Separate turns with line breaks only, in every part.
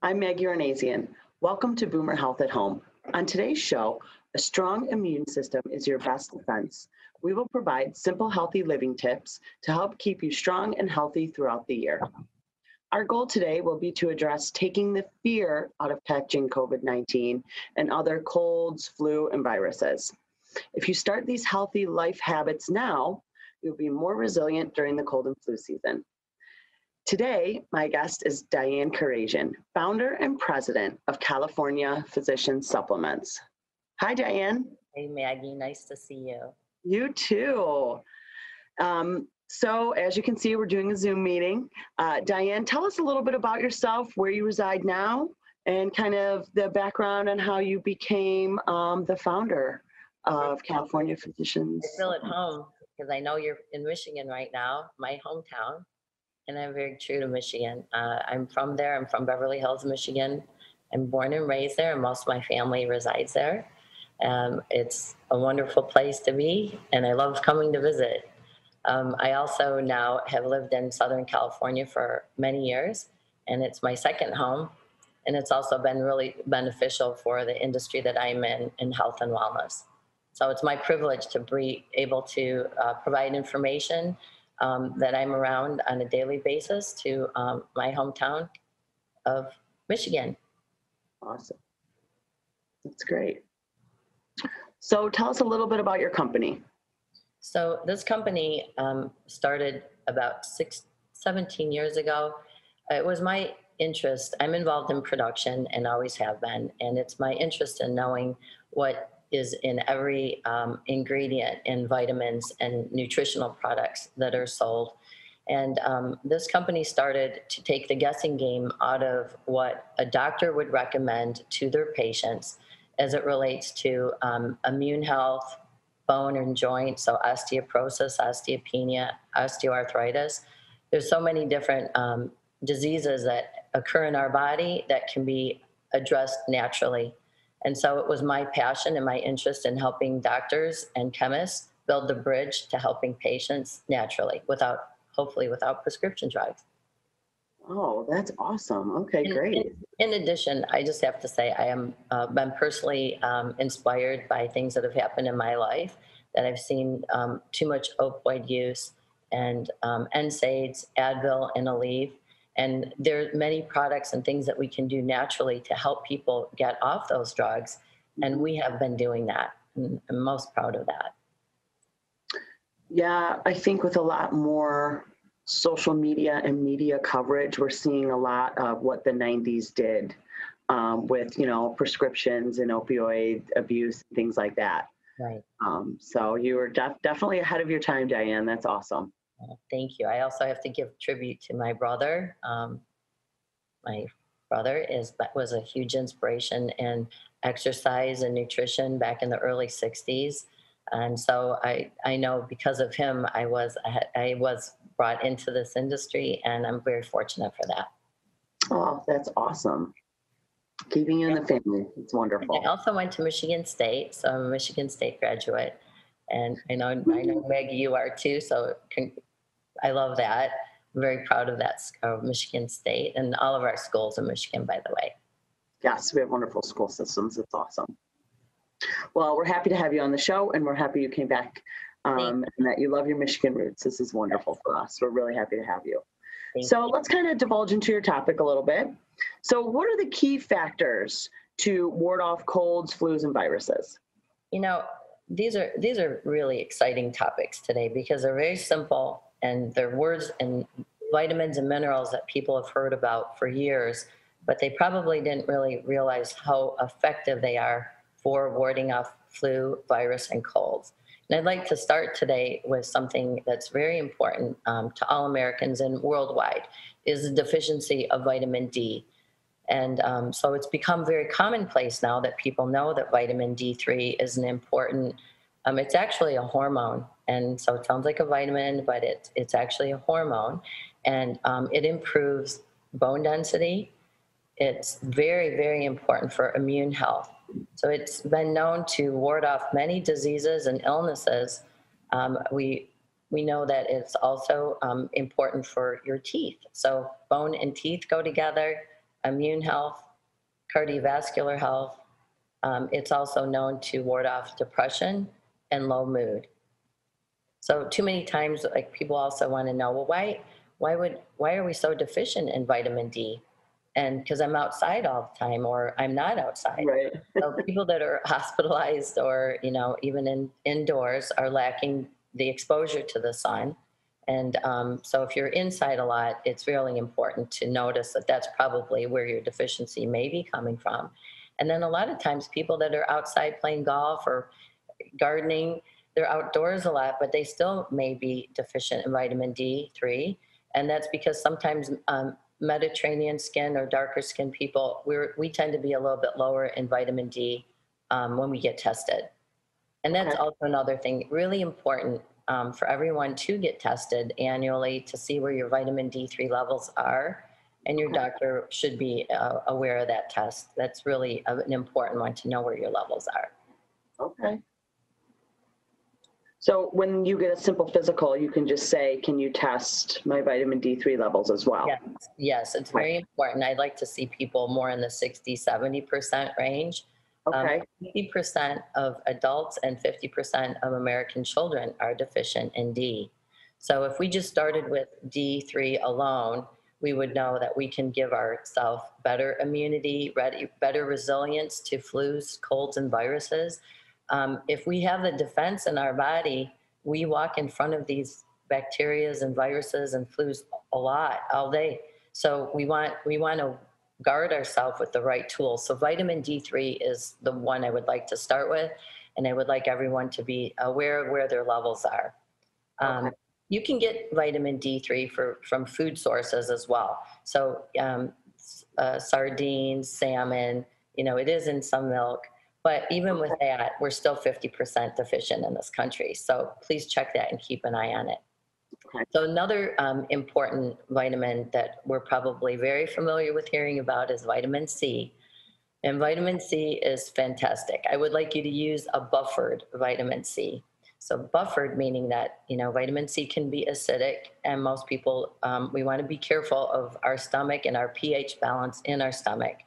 I'm Maggie Jess. Welcome to Boomer Health at Home. On today's show, a strong immune system is your best defense. We will provide simple, healthy living tips to help keep you strong and healthy throughout the year. Our goal today will be to address taking the fear out of catching COVID-19 and other colds, flu, and viruses. If you start these healthy life habits now, you'll be more resilient during the cold and flu season. Today, my guest is Diane Keurajian, founder and president of California Physician Supplements. Hi, Diane.
Hey, Maggie. Nice to see you.
You too. So as you can see, we're doing a Zoom meeting. Diane, tell us a little bit about yourself, where you reside now, and kind of the background on how you became the founder of California Physicians.
I feel at home because I know you're in Michigan right now, my hometown. And I'm very true to Michigan. I'm from there. I'm from Beverly Hills, Michigan. I'm born and raised there, and most of my family resides there. It's a wonderful place to be, and I love coming to visit. I also now have lived in Southern California for many years, and it's my second home. And it's also been really beneficial for the industry that I'm in health and wellness. So it's my privilege to be able to provide information that I'm around on a daily basis to my hometown of Michigan.
Awesome. That's great. So tell us a little bit about your company.
So this company started about 17 years ago. It was my interest. I'm involved in production and always have been. And it's my interest in knowing what is in every ingredient in vitamins and nutritional products that are sold. And this company started to take the guessing game out of what a doctor would recommend to their patients as it relates to immune health, bone and joint, so osteoporosis, osteopenia, osteoarthritis. There's so many different diseases that occur in our body that can be addressed naturally. And so it was my passion and my interest in helping doctors and chemists build the bridge to helping patients naturally, hopefully without prescription drugs.
Oh, that's awesome. Okay, great.
In addition, I just have to say I am been personally inspired by things that have happened in my life, that I've seen too much opioid use and NSAIDs, Advil, and Aleve. And there are many products and things that we can do naturally to help people get off those drugs. And we have been doing that. And I'm most proud of that.
Yeah, I think with a lot more social media and media coverage, we're seeing a lot of what the 90s did with, prescriptions and opioid abuse, things like that.
Right.
So you were definitely ahead of your time, Diane. That's awesome.
Thank you. I also have to give tribute to my brother. My brother was a huge inspiration in exercise and nutrition back in the early 60s. And so I know because of him, I was brought into this industry, and I'm very fortunate for that.
Oh, that's awesome. Keeping you in the family. It's wonderful.
I also went to Michigan State, so I'm a Michigan State graduate. And I know Maggie, you are too, so I love that. I'm very proud of that, of Michigan State, and all of our schools in Michigan, by the way.
Yes, we have wonderful school systems. It's awesome. Well, we're happy to have you on the show, and we're happy you came back and that you love your Michigan roots. This is wonderful for us. We're really happy to have you. So let's kind of divulge into your topic a little bit. So what are the key factors to ward off colds, flus, and viruses?
These are really exciting topics today because they're very simple, and they're words and vitamins and minerals that people have heard about for years, but they probably didn't really realize how effective they are for warding off flu, virus, and colds. And I'd like to start today with something that's very important to all Americans and worldwide, is the deficiency of vitamin D. And so it's become very commonplace now that people know that vitamin D3 is an important, it's actually a hormone. And so it sounds like a vitamin, but it's actually a hormone. And it improves bone density. It's very, very important for immune health. So it's been known to ward off many diseases and illnesses. We know that it's also important for your teeth. So bone and teeth go together. immune health, cardiovascular health. It's also known to ward off depression and low mood. So too many times, like people also want to know, well, why are we so deficient in vitamin D? And because I'm outside all the time, or I'm not outside.
Right.
So people that are hospitalized, or even indoors, are lacking the exposure to the sun. And so if you're inside a lot, it's really important to notice that that's probably where your deficiency may be coming from. And then a lot of times people that are outside playing golf or gardening, they're outdoors a lot, but they still may be deficient in vitamin D3. And that's because sometimes Mediterranean skin or darker skin people, we tend to be a little bit lower in vitamin D when we get tested. And that's also another thing, really important for everyone to get tested annually to see where your vitamin D3 levels are. And your doctor should be aware of that test. That's really an important one, to know where your levels are.
Okay. So when you get a simple physical, you can just say, can you test my vitamin D3 levels as well?
Yes, it's very important. I'd like to see people more in the 60, 70% range.
Okay.
50% of adults and 50% of American children are deficient in D. So if we just started with D3 alone, we would know that we can give ourselves better immunity, better resilience to flus, colds, and viruses. If we have the defense in our body, we walk in front of these bacteria and viruses and flus a lot, all day. So we want to guard ourselves with the right tools. So vitamin D3 is the one I would like to start with, and I would like everyone to be aware of where their levels are. You can get vitamin D3 from food sources as well. So sardines, salmon, it is in some milk. But even with that, we're still 50% deficient in this country. So please check that and keep an eye on it. So another important vitamin that we're probably very familiar with hearing about is vitamin C. And vitamin C is fantastic. I would like you to use a buffered vitamin C. So buffered meaning that, vitamin C can be acidic, and most people, we want to be careful of our stomach and our pH balance in our stomach.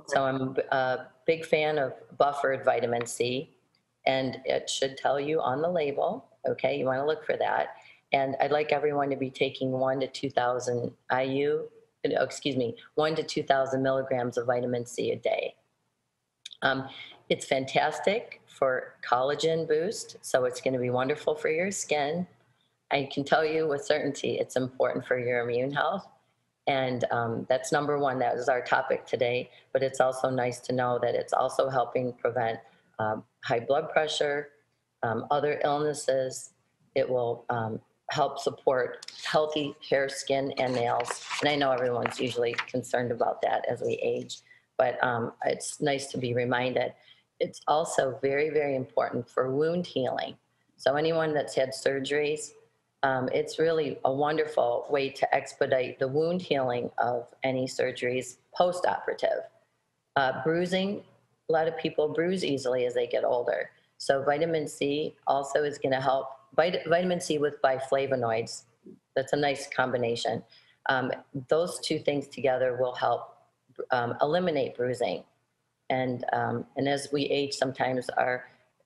So I'm a big fan of buffered vitamin C, and it should tell you on the label, okay? You want to look for that. And I'd like everyone to be taking 1 to 2,000 1 to 2,000 milligrams of vitamin C a day. It's fantastic for collagen boost, so it's going to be wonderful for your skin. I can tell you with certainty it's important for your immune health. And that's number one. That is our topic today. But it's also nice to know that it's also helping prevent high blood pressure, other illnesses. It will help support healthy hair, skin, and nails. And I know everyone's usually concerned about that as we age, but it's nice to be reminded. It's also very, very important for wound healing. So anyone that's had surgeries, it's really a wonderful way to expedite the wound healing of any surgeries post-operative. Bruising, a lot of people bruise easily as they get older. So vitamin C also is going to help. Vitamin C with biflavonoids, that's a nice combination. Those two things together will help eliminate bruising. And as we age, sometimes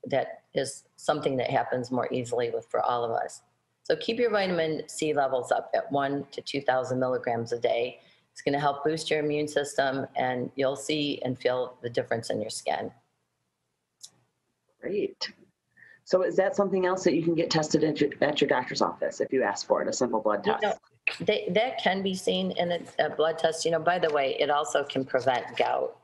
that is something that happens more easily for all of us. So keep your vitamin C levels up at 1 to 2,000 milligrams a day. It's going to help boost your immune system, and you'll see and feel the difference in your skin.
Great. So is that something else that you can get tested at your doctor's office if you ask for it, a simple blood test?
That can be seen in a blood test. By the way, it also can prevent gout.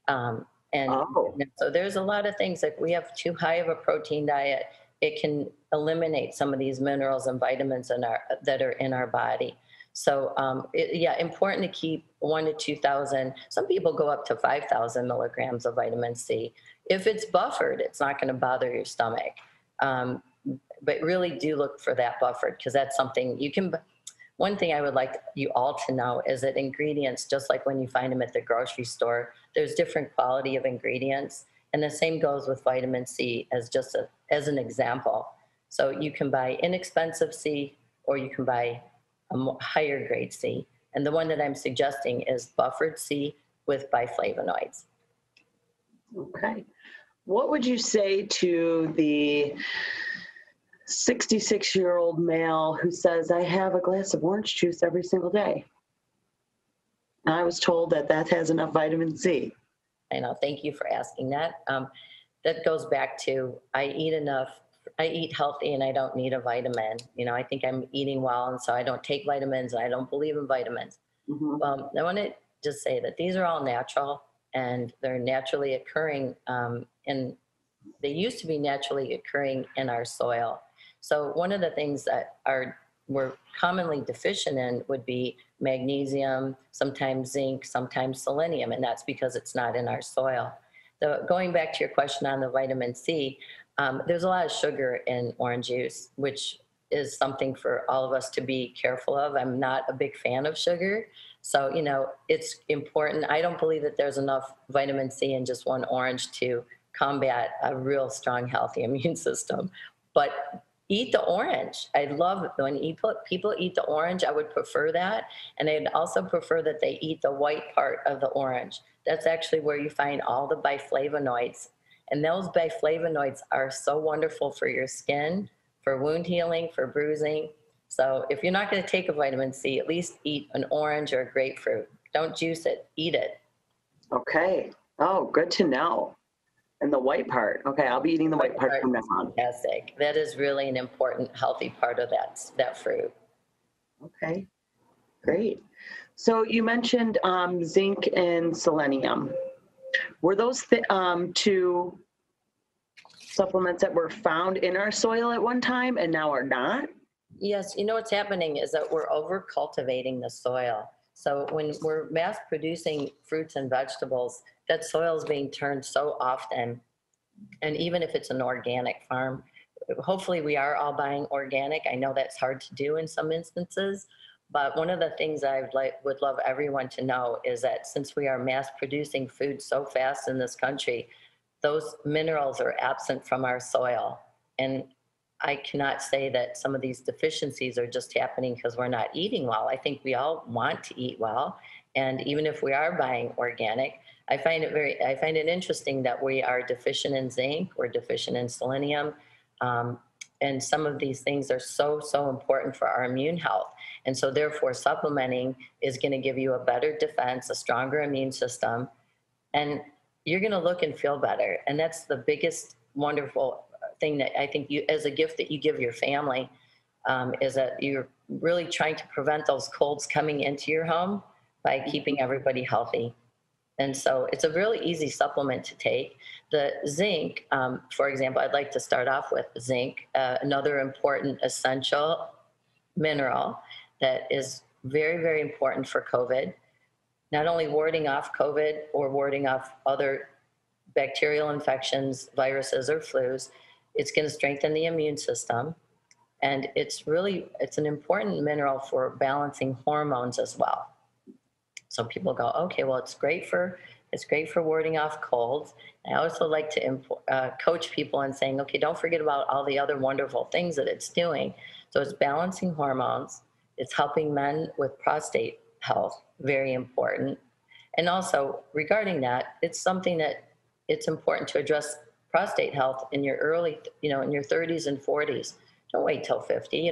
So there's a lot of things. Like we have too high of a protein diet, it can eliminate some of these minerals and vitamins that are in our body. So important to keep 1 to 2,000. Some people go up to 5,000 milligrams of vitamin C. If it's buffered, it's not going to bother your stomach. But really do look for that buffered, because that's something you can. One thing I would like you all to know is that ingredients, just like when you find them at the grocery store, there's different quality of ingredients. And the same goes with vitamin C as an example. So you can buy inexpensive C, or you can buy a higher grade C. And the one that I'm suggesting is buffered C with biflavonoids.
Okay. What would you say to the 66-year-old male who says, I have a glass of orange juice every single day? And I was told that that has enough vitamin C.
I know, thank you for asking that. That goes back to, I eat healthy and I don't need a vitamin. You know, I think I'm eating well, and so I don't take vitamins, and I don't believe in vitamins.
Mm-hmm.
I want to just say that these are all natural, and they're naturally occurring, and they used to be naturally occurring in our soil. So one of the things that we're commonly deficient in would be magnesium, sometimes zinc, sometimes selenium, and that's because it's not in our soil. Going back to your question on the vitamin C, there's a lot of sugar in orange juice, which is something for all of us to be careful of. I'm not a big fan of sugar. So, you know, it's important. I don't believe that there's enough vitamin C in just one orange to combat a real strong, healthy immune system. But eat the orange. I love it when people eat the orange. I would prefer that. And I'd also prefer that they eat the white part of the orange. That's actually where you find all the biflavonoids. And those biflavonoids are so wonderful for your skin, for wound healing, for bruising. So if you're not going to take a vitamin C, at least eat an orange or a grapefruit. Don't juice it, eat it.
Okay. Oh, good to know. And the white part. Okay, I'll be eating the white part from now on.
Fantastic. That is really an important, healthy part of that fruit.
Okay, great. So you mentioned zinc and selenium. Were those two supplements that were found in our soil at one time and now are not?
Yes, you know what's happening is that we're over cultivating the soil. So when we're mass producing fruits and vegetables, that soil is being turned so often. And even if it's an organic farm, hopefully we are all buying organic. I know that's hard to do in some instances, but one of the things I would love everyone to know is that since we are mass producing food so fast in this country, those minerals are absent from our soil. And I cannot say that some of these deficiencies are just happening because we're not eating well. I think we all want to eat well. And even if we are buying organic, I find it interesting that we are deficient in zinc, we're deficient in selenium, and some of these things are so important for our immune health. And so therefore supplementing is going to give you a better defense, a stronger immune system, and you're going to look and feel better. And that's the biggest wonderful thing that I think you, as a gift that you give your family, is that you're really trying to prevent those colds coming into your home by keeping everybody healthy. And so it's a really easy supplement to take. The zinc, for example, I'd like to start off with zinc, another important essential mineral that is very important for COVID, not only warding off COVID or warding off other bacterial infections, viruses, or flus. It's going to strengthen the immune system. And it's an important mineral for balancing hormones as well. So people go, okay, well, it's great for warding off colds. I also like to coach people in saying, okay, don't forget about all the other wonderful things that it's doing. So it's balancing hormones. It's helping men with prostate health, very important. And also regarding that, it's something that it's important to address prostate health in your in your 30s and 40s. Don't wait till 50.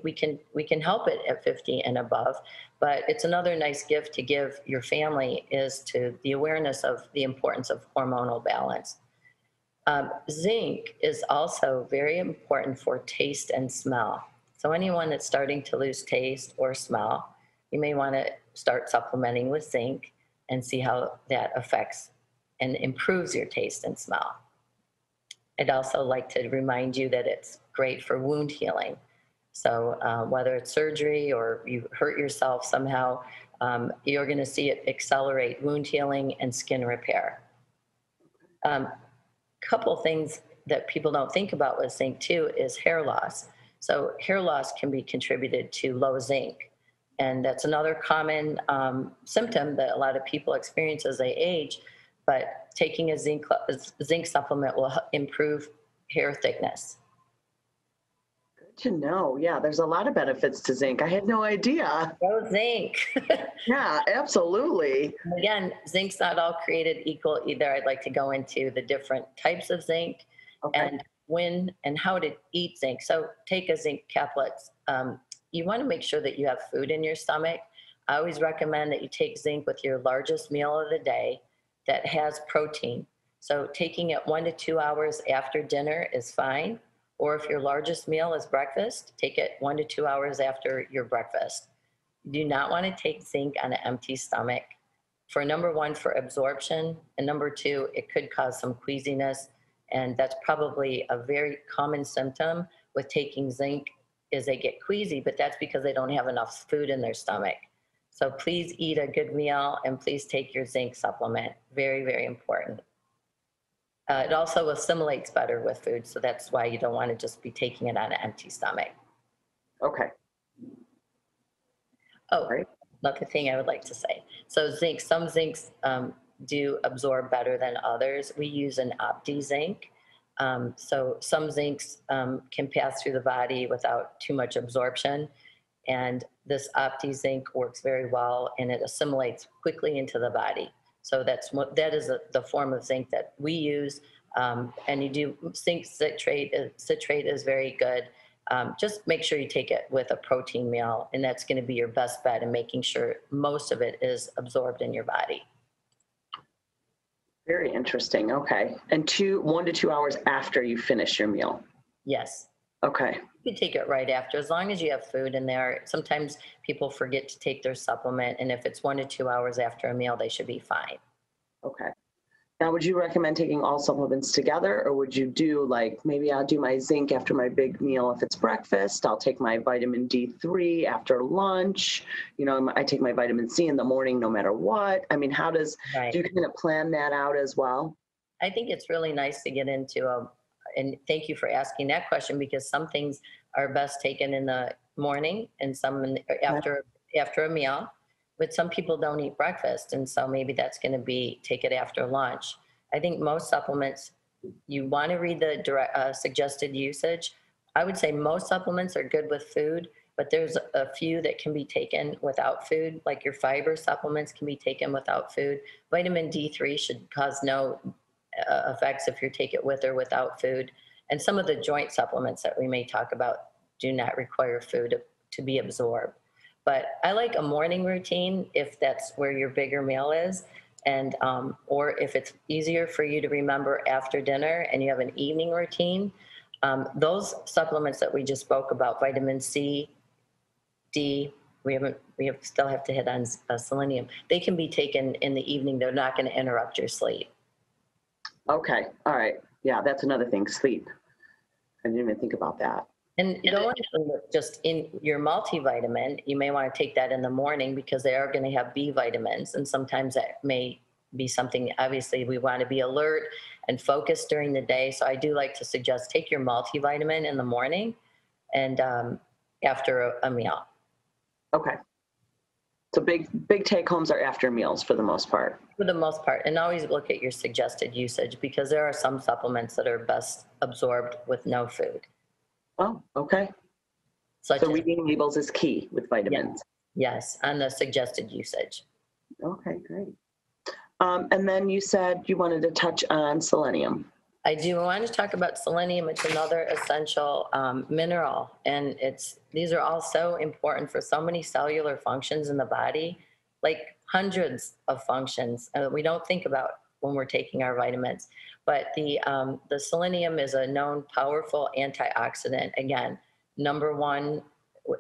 We can help it at 50 and above, but it's another nice gift to give your family is to the awareness of the importance of hormonal balance. Zinc is also very important for taste and smell. So anyone that's starting to lose taste or smell, you may want to start supplementing with zinc and see how that affects and improves your taste and smell. I'd also like to remind you that it's great for wound healing. So whether it's surgery or you hurt yourself somehow, you're going to see it accelerate wound healing and skin repair. Couple things that people don't think about with zinc too is hair loss. So hair loss can be contributed to low zinc. And that's another common symptom that a lot of people experience as they age, but taking a zinc supplement will improve hair thickness.
Good to know. Yeah, there's a lot of benefits to zinc. I had no idea.
Go zinc.
Yeah, absolutely.
Again, zinc's not all created equal either. I'd like to go into the different types of zinc
Okay.
and when and how to eat zinc. So take a zinc caplet. You want to make sure that you have food in your stomach. I always recommend that you take zinc with your largest meal of the day that has protein. So taking it 1 to 2 hours after dinner is fine. Or if your largest meal is breakfast, take it 1 to 2 hours after your breakfast. You do not want to take zinc on an empty stomach. For number one, for absorption, and number two, it could cause some queasiness, and that's probably a very common symptom with taking zinc is they get queasy, but that's because they don't have enough food in their stomach. So please eat a good meal and please take your zinc supplement. Very, very important. It also assimilates better with food, so that's why you don't want to just be taking it on an empty stomach.
Okay.
Oh,
Right.
another thing I would like to say. So zinc, some zincs do absorb better than others. We use an OptiZinc. So some zincs can pass through the body without too much absorption. And this OptiZinc works very well and it assimilates quickly into the body. So that is the form of zinc that we use. And you do zinc citrate. Citrate is very good. Just make sure you take it with a protein meal, and that's going to be your best bet in making sure most of it is absorbed in your body.
Very interesting. Okay. And 1 to 2 hours after you finish your meal.
Yes.
Okay.
You can take it right after, as long as you have food in there. Sometimes people forget to take their supplement, and if it's 1 to 2 hours after a meal, they should be fine.
Okay. Now, would you recommend taking all supplements together, or would you do like, maybe I'll do my zinc after my big meal if it's breakfast, I'll take my vitamin D3 after lunch, I take my vitamin C in the morning no matter what. I mean, do you kind of plan that out as well?
I think it's really nice to get into and thank you for asking that question, because some things are best taken in the morning and some after a meal. But some people don't eat breakfast, and so maybe that's going to be take it after lunch. I think most supplements, you want to read the suggested usage. I would say most supplements are good with food, but there's a few that can be taken without food, like your fiber supplements can be taken without food. Vitamin D3 should cause no effects if you take it with or without food. And some of the joint supplements that we may talk about do not require food to be absorbed. But I like a morning routine if that's where your bigger meal is, and or if it's easier for you to remember after dinner and you have an evening routine. Those supplements that we just spoke about, vitamin C, D, we still have to hit on selenium. They can be taken in the evening. They're not going to interrupt your sleep.
Okay. All right. Yeah, that's another thing, sleep. I didn't even think about that.
And going just in your multivitamin, you may want to take that in the morning because they are going to have B vitamins. And sometimes that may be something, obviously, we want to be alert and focused during the day. So I do like to suggest take your multivitamin in the morning and after a meal.
Okay. So big take homes are after meals for the most part.
For the most part. And always look at your suggested usage, because there are some supplements that are best absorbed with no food.
Oh, okay. So reading labels is key with vitamins.
Yes, on the suggested usage.
Okay, great. And then you said you wanted to touch on selenium.
I do want to talk about selenium. It's another essential mineral, and these are all so important for so many cellular functions in the body, like hundreds of functions we don't think about when we're taking our vitamins. But the selenium is a known powerful antioxidant. Again, number one,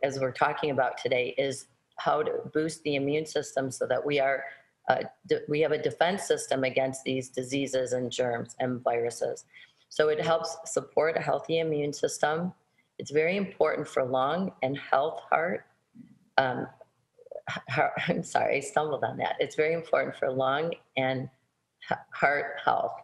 as we're talking about today, is how to boost the immune system so that we have a defense system against these diseases and germs and viruses. So it helps support a healthy immune system. It's very important for lung and heart. I'm sorry, I stumbled on that. It's very important for lung and heart health.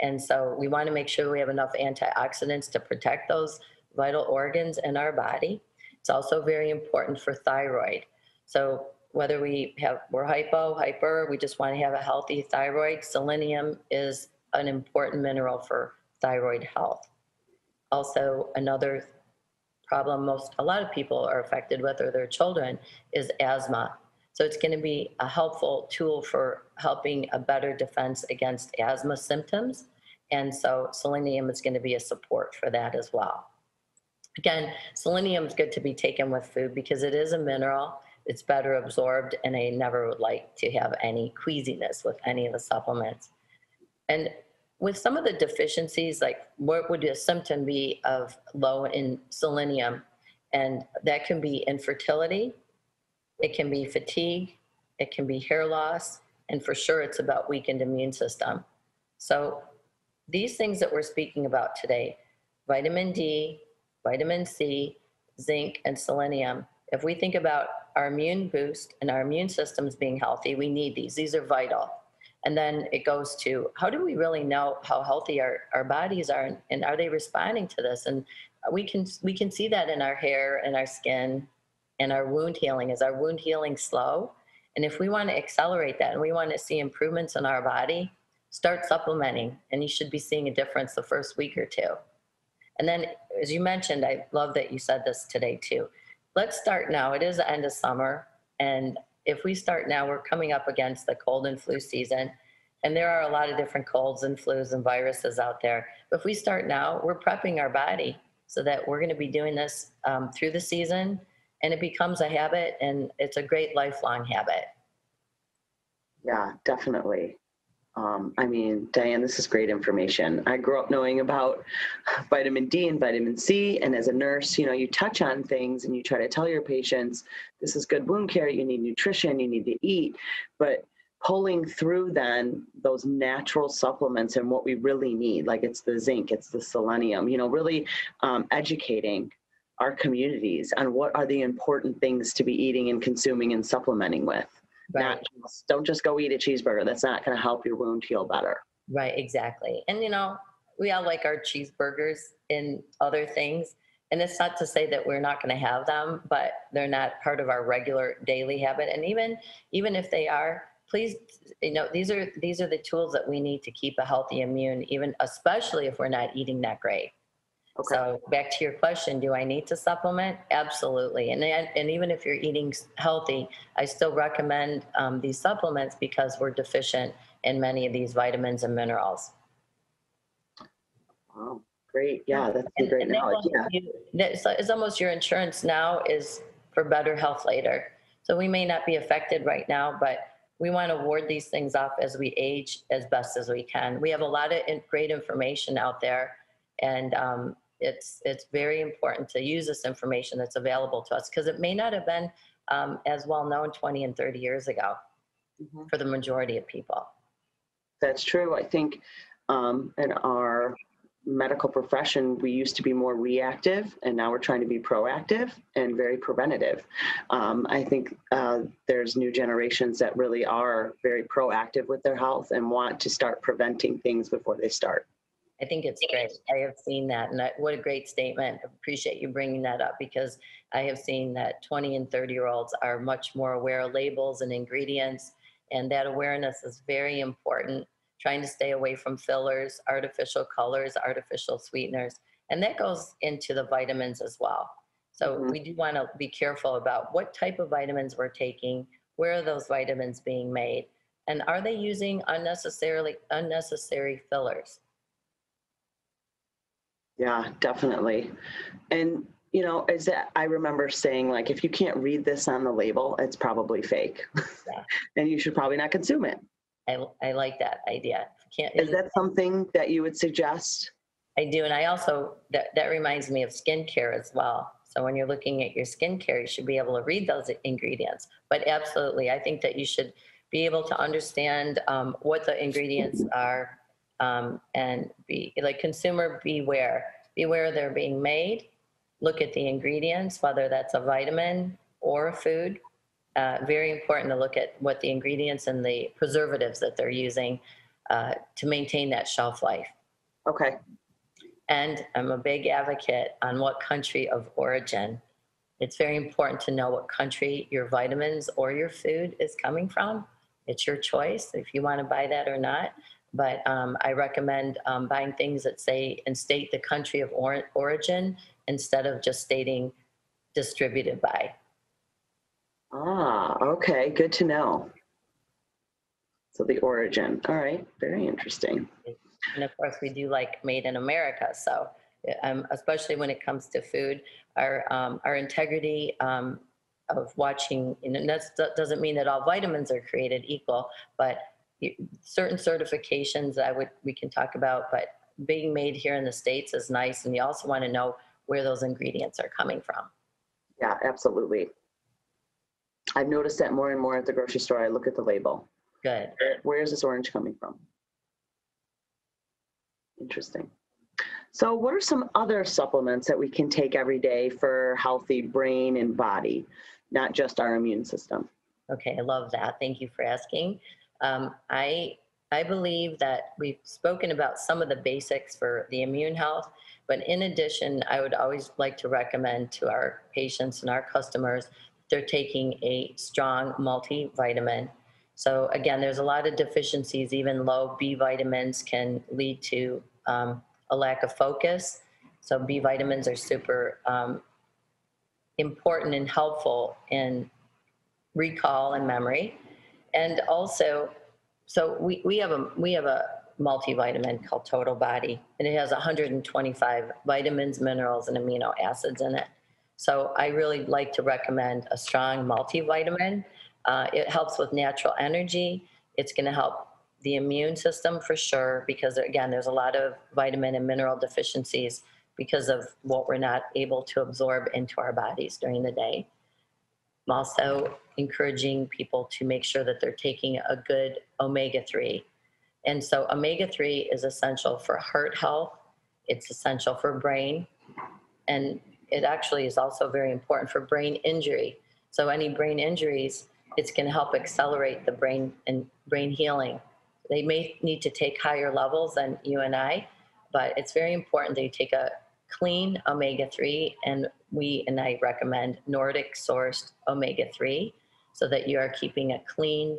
And so we want to make sure we have enough antioxidants to protect those vital organs in our body. It's also very important for thyroid. So whether we're hyper, we just want to have a healthy thyroid, selenium is an important mineral for thyroid health. Also, another problem a lot of people are affected with, or their children, is asthma. So it's going to be a helpful tool for helping a better defense against asthma symptoms. And so selenium is going to be a support for that as well. Again, selenium is good to be taken with food because it is a mineral. It's better absorbed, and I never would like to have any queasiness with any of the supplements. And with some of the deficiencies, like what would a symptom be of low in selenium? And that can be infertility, it can be fatigue, it can be hair loss, and for sure it's about weakened immune system. So these things that we're speaking about today, vitamin D, vitamin C, zinc, and selenium, if we think about our immune boost and our immune systems being healthy, we need these. These are vital. And then it goes to, how do we really know how healthy our bodies are, and are they responding to this? And we can see that in our hair and our skin and our wound healing. Is our wound healing slow? And if we want to accelerate that and we want to see improvements in our body, start supplementing, and you should be seeing a difference the first week or two. And then, as you mentioned, I love that you said this today too. Let's start now. It is the end of summer, and if we start now, we're coming up against the cold and flu season, and there are a lot of different colds and flus and viruses out there. But if we start now, we're prepping our body so that we're going to be doing this through the season, and it becomes a habit, and it's a great lifelong habit.
Yeah, definitely. I mean, Diane, this is great information. I grew up knowing about vitamin D and vitamin C, and as a nurse, you know, you touch on things and you try to tell your patients, this is good wound care, you need nutrition, you need to eat, but pulling through then those natural supplements and what we really need, like it's the zinc, it's the selenium, you know, really educating our communities on what are the important things to be eating and consuming and supplementing with.
Right.
Don't just go eat a cheeseburger. That's not going to help your wound heal better.
Right, exactly. And you know, we all like our cheeseburgers and other things. And it's not to say that we're not going to have them, but they're not part of our regular daily habit. And even if they are, please, you know, these are the tools that we need to keep a healthy immune, even especially if we're not eating that great. Okay. So back to your question, do I need to supplement? Absolutely. And even if you're eating healthy, I still recommend these supplements because we're deficient in many of these vitamins and minerals.
Wow, great. Yeah, that's a great knowledge.
It's almost your insurance now is for better health later. So we may not be affected right now, but we want to ward these things off as we age as best as we can. We have a lot of great information out there, and it's very important to use this information that's available to us because it may not have been as well known 20 and 30 years ago for the majority of people.
That's true. I think in our medical profession, we used to be more reactive, and now we're trying to be proactive and very preventative. I think there's new generations that really are very proactive with their health and want to start preventing things before they start.
I think it's great. I have seen that, and what a great statement. I appreciate you bringing that up because I have seen that 20 and 30-year-olds are much more aware of labels and ingredients, and that awareness is very important. Trying to stay away from fillers, artificial colors, artificial sweeteners, and that goes into the vitamins as well. So we do want to be careful about what type of vitamins we're taking, where are those vitamins being made, and are they using unnecessary fillers?
Yeah, definitely. And, you know, I remember saying, like, if you can't read this on the label, it's probably fake. Yeah. And you should probably not consume it.
I like that idea.
Is that something that you would suggest?
I do. And I also, that reminds me of skincare as well. So when you're looking at your skincare, you should be able to read those ingredients. But absolutely, I think that you should be able to understand what the ingredients are. And be like consumer beware they're being made. Look at the ingredients, whether that's a vitamin or a food. Very important to look at what the ingredients and the preservatives that they're using to maintain that shelf life.
Okay.
And I'm a big advocate on what country of origin. It's very important to know what country your vitamins or your food is coming from. It's your choice if you want to buy that or not. But I recommend buying things that say and state the country of origin instead of just stating distributed by.
Ah, okay, good to know. So the origin. All right, very interesting.
And of course, we do like made in America. So especially when it comes to food, our integrity of watching, and that doesn't mean that all vitamins are created equal, but certain certifications we can talk about, but being made here in the States is nice. And you also want to know where those ingredients are coming from.
Yeah, absolutely. I've noticed that more and more at the grocery store. I look at the label.
Good.
Where is this orange coming from? Interesting. So what are some other supplements that we can take every day for healthy brain and body, not just our immune system?
Okay, I love that. Thank you for asking. I believe that we've spoken about some of the basics for the immune health, but in addition, I would always like to recommend to our patients and our customers, they're taking a strong multivitamin. So again, there's a lot of deficiencies. Even low B vitamins can lead to a lack of focus. So B vitamins are super important and helpful in recall and memory. And also, so we have a multivitamin called Total Body, and it has 125 vitamins, minerals, and amino acids in it. So I really like to recommend a strong multivitamin. It helps with natural energy. It's going to help the immune system for sure, because again, there's a lot of vitamin and mineral deficiencies because of what we're not able to absorb into our bodies during the day. I'm also encouraging people to make sure that they're taking a good omega-3. And so omega-3 is essential for heart health. It's essential for brain. And it actually is also very important for brain injury. So any brain injuries, it's going to help accelerate the brain and brain healing. They may need to take higher levels than you and I, but it's very important that you take a clean omega-3, and I recommend Nordic sourced omega-3 so that you are keeping a clean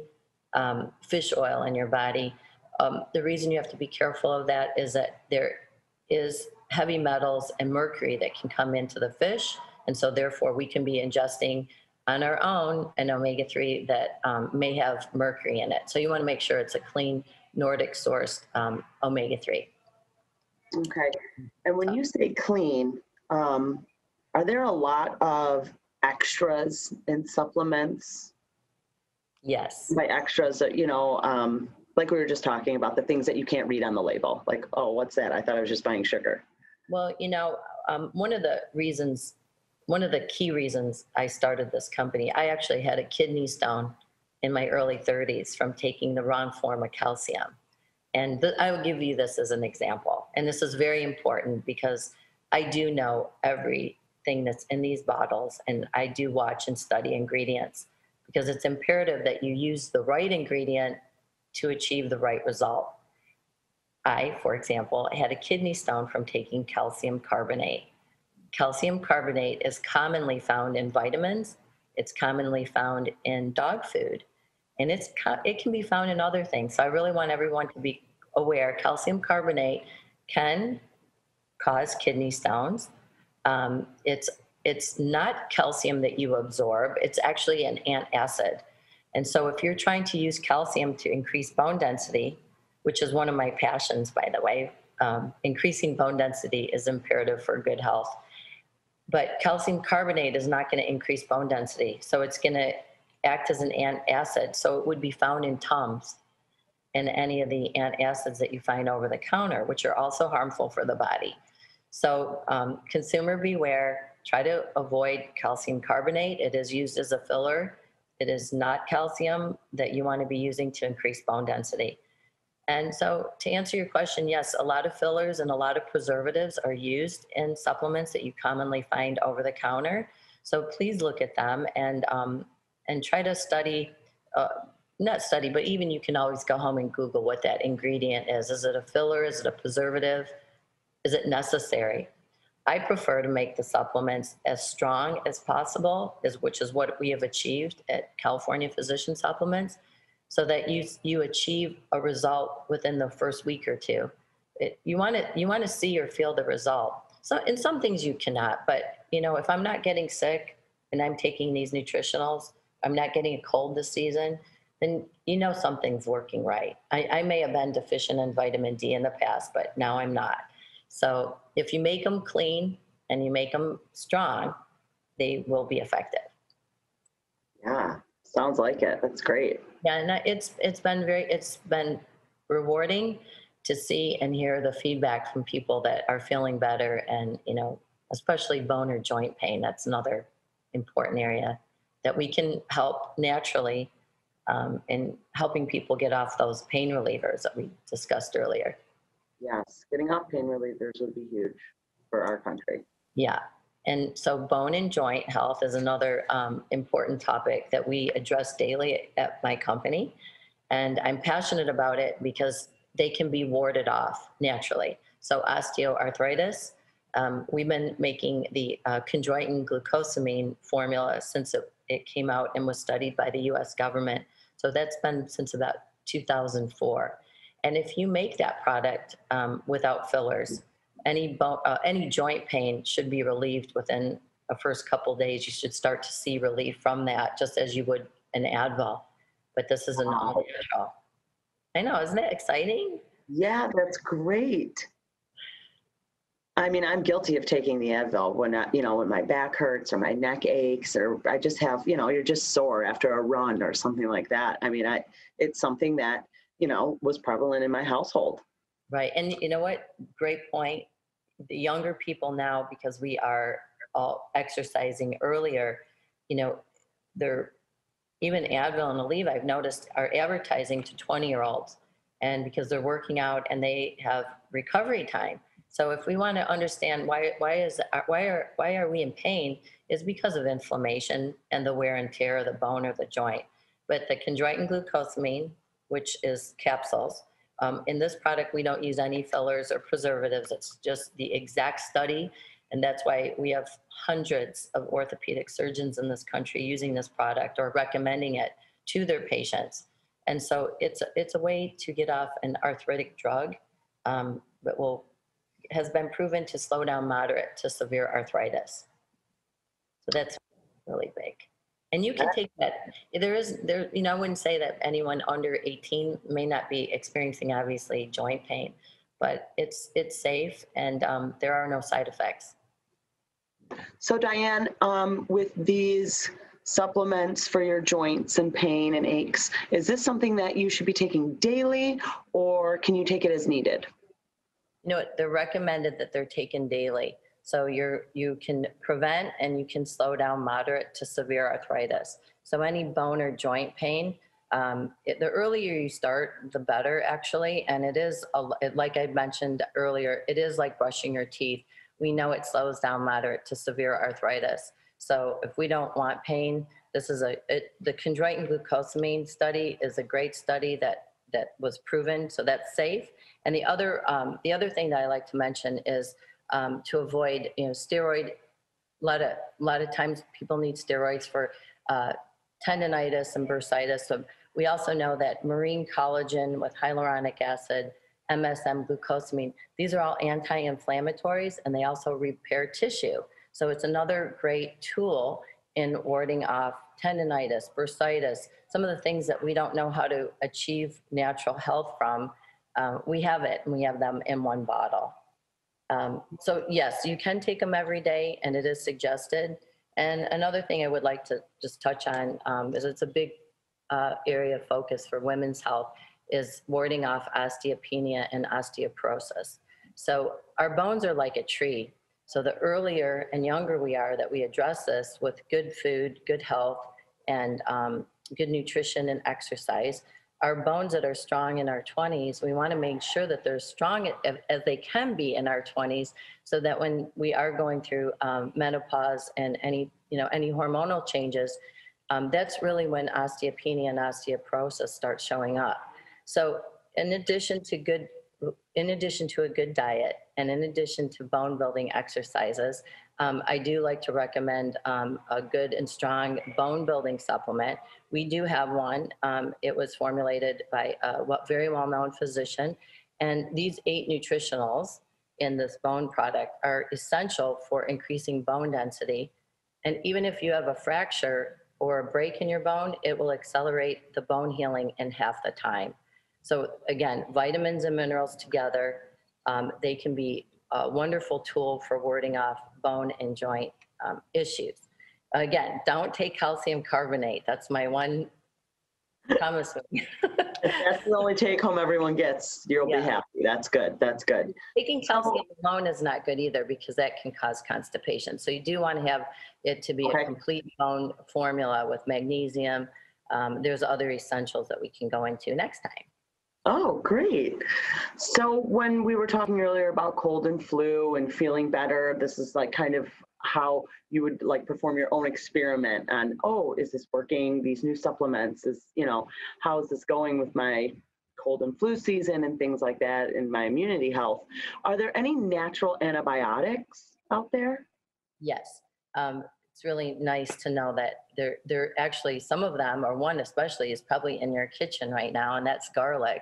fish oil in your body. The reason you have to be careful of that is that there is heavy metals and mercury that can come into the fish, and so therefore we can be ingesting on our own an omega-3 that may have mercury in it. So you want to make sure it's a clean Nordic sourced omega-3.
Okay. And when you say clean, are there a lot of extras in supplements?
Yes.
By extras, like we were just talking about, the things that you can't read on the label. Like, oh, what's that? I thought I was just buying sugar.
Well, one of the key reasons I started this company, I actually had a kidney stone in my early 30s from taking the wrong form of calcium. And I will give you this as an example. And this is very important because I do know everything that's in these bottles, and I do watch and study ingredients because it's imperative that you use the right ingredient to achieve the right result. I, for example, had a kidney stone from taking calcium carbonate. Calcium carbonate is commonly found in vitamins. It's commonly found in dog food, and it can be found in other things. So I really want everyone to be aware calcium carbonate can cause kidney stones. It's not calcium that you absorb. It's actually an antacid. And so if you're trying to use calcium to increase bone density, which is one of my passions, by the way, increasing bone density is imperative for good health. But calcium carbonate is not going to increase bone density. So it's going to act as an antacid. So it would be found in Tums and any of the antacids that you find over the counter, which are also harmful for the body. So consumer beware, try to avoid calcium carbonate. It is used as a filler. It is not calcium that you want to be using to increase bone density. And so to answer your question, yes, a lot of fillers and a lot of preservatives are used in supplements that you commonly find over the counter. So please look at them and try to study, not study, but even you can always go home and Google what that ingredient is. Is it a filler? Is it a preservative? Is it necessary? I prefer to make the supplements as strong as possible, which is what we have achieved at California Physician Supplements, so that you achieve a result within the first week or two. You want to see or feel the result. So in some things you cannot, but if I'm not getting sick and I'm taking these nutritionals, I'm not getting a cold this season, then something's working right. I may have been deficient in vitamin D in the past, but now I'm not. So if you make them clean and you make them strong, they will be effective.
Yeah, sounds like it. That's great.
Yeah, and it's been rewarding to see and hear the feedback from people that are feeling better, and especially bone or joint pain. That's another important area that we can help naturally in helping people get off those pain relievers that we discussed earlier.
Yes, getting off pain relievers would be huge for our country.
Yeah. And so bone and joint health is another important topic that we address daily at my company. And I'm passionate about it because they can be warded off naturally. So osteoarthritis, we've been making the chondroitin glucosamine formula since it came out and was studied by the US government. So that's been since about 2004. And if you make that product without fillers, any joint pain should be relieved within the first couple of days. You should start to see relief from that, just as you would an Advil. But this is an all-natural. I know, isn't that exciting?
Yeah, that's great. I mean, I'm guilty of taking the Advil when my back hurts or my neck aches, or I just have, you're just sore after a run or something like that. I mean, it's something that, was prevalent in my household.
Right. And you know what? Great point. The younger people now, because we are all exercising earlier, they're even Advil and Aleve, I've noticed, are advertising to 20-year-olds, and because they're working out and they have recovery time. So if we want to understand why are we in pain, is because of inflammation and the wear and tear of the bone or the joint. But the chondroitin glucosamine, which is capsules, in this product, we don't use any fillers or preservatives. It's just the exact study. And that's why we have hundreds of orthopedic surgeons in this country using this product or recommending it to their patients. And so it's a way to get off an arthritic drug that has been proven to slow down moderate to severe arthritis. So that's really big. And you can take that. I wouldn't say that anyone under 18 may not be experiencing, obviously, joint pain, but it's safe, and there are no side effects.
So Diane, with these supplements for your joints and pain and aches, is this something that you should be taking daily, or can you take it as needed?
They're recommended that they're taken daily. So you can prevent and you can slow down moderate to severe arthritis. So any bone or joint pain, the earlier you start, the better, actually. And it is, like I mentioned earlier, it is like brushing your teeth. We know it slows down moderate to severe arthritis. So if we don't want pain, the chondroitin glucosamine study is a great study that was proven, so that's safe. And the other thing that I like to mention is to avoid, steroid. A lot of times people need steroids for tendonitis and bursitis. So we also know that marine collagen with hyaluronic acid, MSM, glucosamine, these are all anti-inflammatories, and they also repair tissue. So it's another great tool in warding off tendonitis, bursitis, some of the things that we don't know how to achieve natural health from. We have it, and we have them in one bottle. So yes, you can take them every day, and it is suggested. And another thing I would like to just touch on is it's a big area of focus for women's health, is warding off osteopenia and osteoporosis. So our bones are like a tree. So the earlier and younger we are that we address this with good food, good health, and good nutrition and exercise, our bones that are strong in our 20s, we want to make sure that they're strong as they can be in our 20s, so that when we are going through menopause and any hormonal changes, that's really when osteopenia and osteoporosis start showing up. So in addition to a good diet, and in addition to bone building exercises, I do like to recommend a good and strong bone building supplement. We do have one. It was formulated by a very well-known physician. And these 8 nutritionals in this bone product are essential for increasing bone density. And even if you have a fracture or a break in your bone, it will accelerate the bone healing in half the time. So again, vitamins and minerals together, they can be a wonderful tool for warding off bone and joint issues. Again, don't take calcium carbonate. That's my one promise.
If that's the only take home everyone gets, you'll be happy. That's good. That's good.
Taking calcium alone is not good either, because that can cause constipation. So you do want to have it to be a complete bone formula with magnesium. There's other essentials that we can go into next time.
Oh, great. So when we were talking earlier about cold and flu and feeling better, this is like kind of how you would like perform your own experiment on, oh, is this working? These new supplements, is, you know, how is this going with my cold and flu season and things like that and my immunity health? Are there any natural antibiotics out there?
Yes. It's really nice to know that there actually, some of them, or one especially, is probably in your kitchen right now, and that's garlic.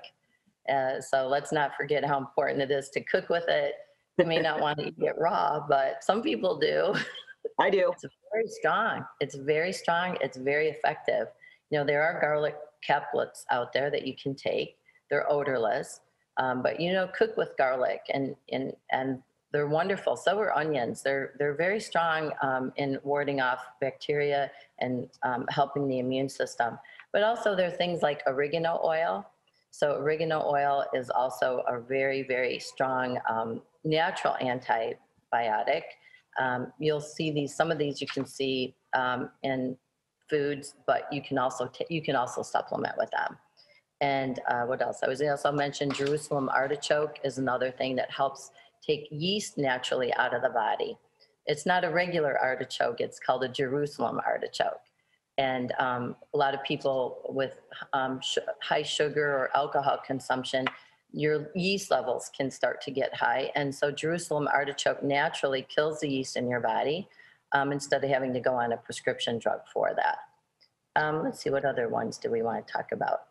So let's not forget how important it is to cook with it. You may not want to eat it raw, but some people do.
I do.
It's very strong. It's very strong. It's very effective. You know, there are garlic caplets out there that you can take. They're odorless, but you know, cook with garlic, and they're wonderful. So are onions. They're very strong in warding off bacteria and helping the immune system. But also there are things like oregano oil. So oregano oil is also a very, very strong natural antibiotic. You'll see some of these you can see in foods, but you can also supplement with them. And what else? I was also mentioned Jerusalem artichoke is another thing that helps take yeast naturally out of the body. It's not a regular artichoke, it's called a Jerusalem artichoke. And a lot of people with high sugar or alcohol consumption, your yeast levels can start to get high. And so Jerusalem artichoke naturally kills the yeast in your body instead of having to go on a prescription drug for that. Let's see, what other ones do we want to talk about?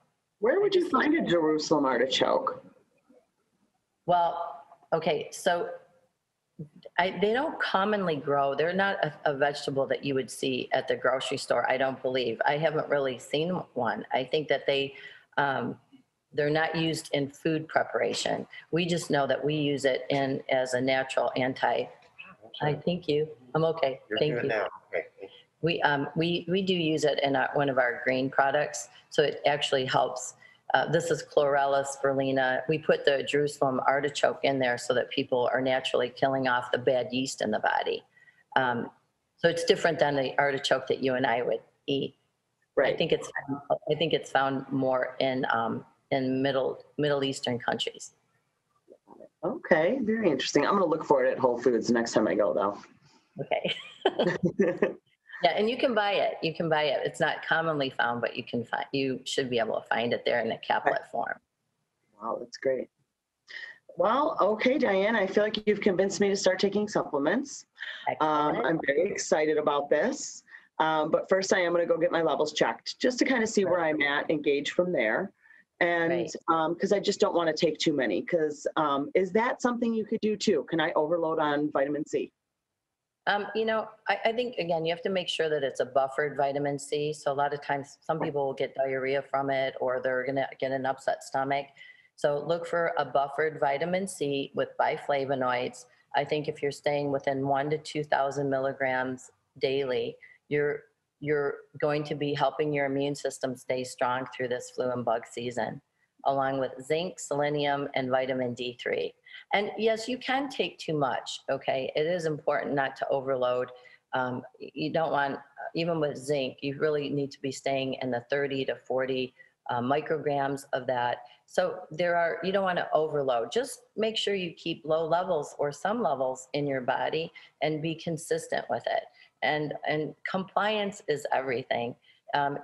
Where would you find a Jerusalem artichoke?
Well, okay, so they don't commonly grow. They're not a vegetable that you would see at the grocery store, I don't believe. I haven't really seen one. I think that they're not used in food preparation. We just know that we use it as a natural thank you. I'm okay. Thank you.
Okay.
We do use it in one of our green products, so it actually helps. This is chlorella spirulina. We put the Jerusalem artichoke in there so that people are naturally killing off the bad yeast in the body. So it's different than the artichoke that you and I would eat.
Right.
I think it's found more in Middle Eastern countries.
Okay, very interesting. I'm going to look for it at Whole Foods next time I go, though.
Okay. Yeah, and you can buy it. You can buy it. It's not commonly found, but you should be able to find it there in a caplet form.
Wow, that's great. Well, okay, Diane, I feel like you've convinced me to start taking supplements. I'm very excited about this. But first I am going to go get my levels checked just to kind of see where I'm at and gauge from there. And because I just don't want to take too many, because is that something you could do too? Can I overload on vitamin C?
You know, I think, again, you have to make sure that it's a buffered vitamin C. So a lot of times some people will get diarrhea from it, or they're going to get an upset stomach. So look for a buffered vitamin C with biflavonoids. I think if you're staying within 1,000 to 2,000 milligrams daily, you're going to be helping your immune system stay strong through this flu and bug season, along with zinc, selenium, and vitamin D3. And yes, you can take too much, okay? It is important not to overload. You don't want, even with zinc, you really need to be staying in the 30 to 40 micrograms of that. So you don't want to overload. Just make sure you keep low levels or some levels in your body and be consistent with it. And compliance is everything.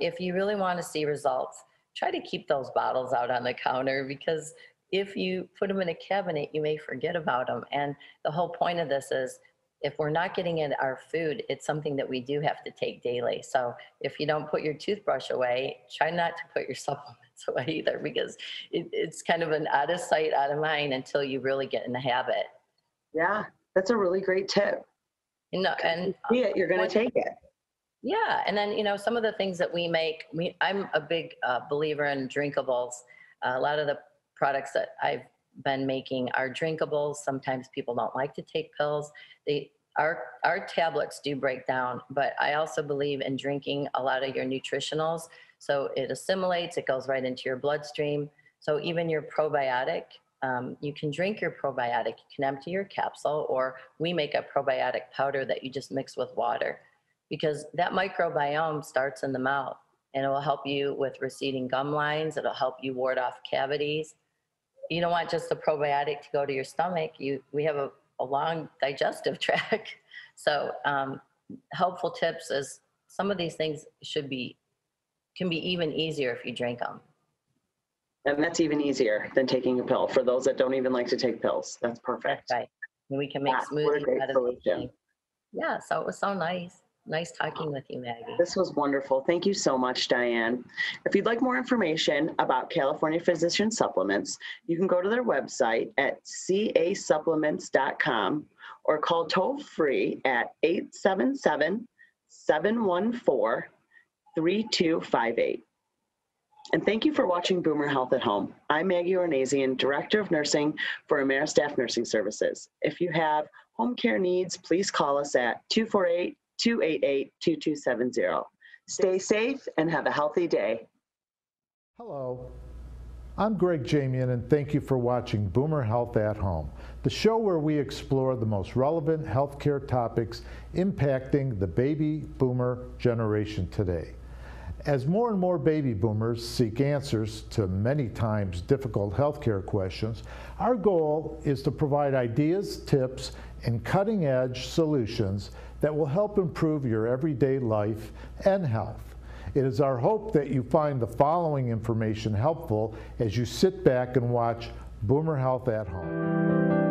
If you really want to see results, try to keep those bottles out on the counter, because if you put them in a cabinet, you may forget about them. And the whole point of this is, if we're not getting in our food, it's something that we do have to take daily. So if you don't put your toothbrush away, try not to put your supplements away either, because it's kind of an out of sight, out of mind until you really get in the habit.
Yeah, that's a really great tip.
And
See it, you're going to take it.
yeah, and then some of the things that we make. I'm a big believer in drinkables. A lot of the products that I've been making are drinkables. Sometimes people don't like to take pills. Our tablets do break down, but I also believe in drinking a lot of your nutritionals. So it assimilates, it goes right into your bloodstream. So even your probiotic, you can drink your probiotic. You can empty your capsule, or we make a probiotic powder that you just mix with water, because that microbiome starts in the mouth, and it will help you with receding gum lines. It'll help you ward off cavities. You don't want just a probiotic to go to your stomach. We have a long digestive tract. So helpful tips is some of these things can be even easier if you drink them.
And that's even easier than taking a pill for those that don't even like to take pills. That's perfect.
That's right. And we can make smoothies out of anything. Yeah, so it was so nice. Nice talking with you, Maggie.
This was wonderful. Thank you so much, Diane. If you'd like more information about California Physician Supplements, you can go to their website at casupplements.com or call toll-free at 877-714-3258. And thank you for watching Boomer Health at Home. I'm Maggie Keurajian, Director of Nursing for AmeriStaff Nursing Services. If you have home care needs, please call us at 248-288-2270. Stay safe and have a healthy day.
Hello, I'm Jamian, and thank you for watching Boomer Health at Home, the show where we explore the most relevant healthcare topics impacting the baby boomer generation today. As more and more baby boomers seek answers to many times difficult healthcare questions, our goal is to provide ideas, tips, and cutting-edge solutions that will help improve your everyday life and health. It is our hope that you find the following information helpful as you sit back and watch Boomer Health at Home.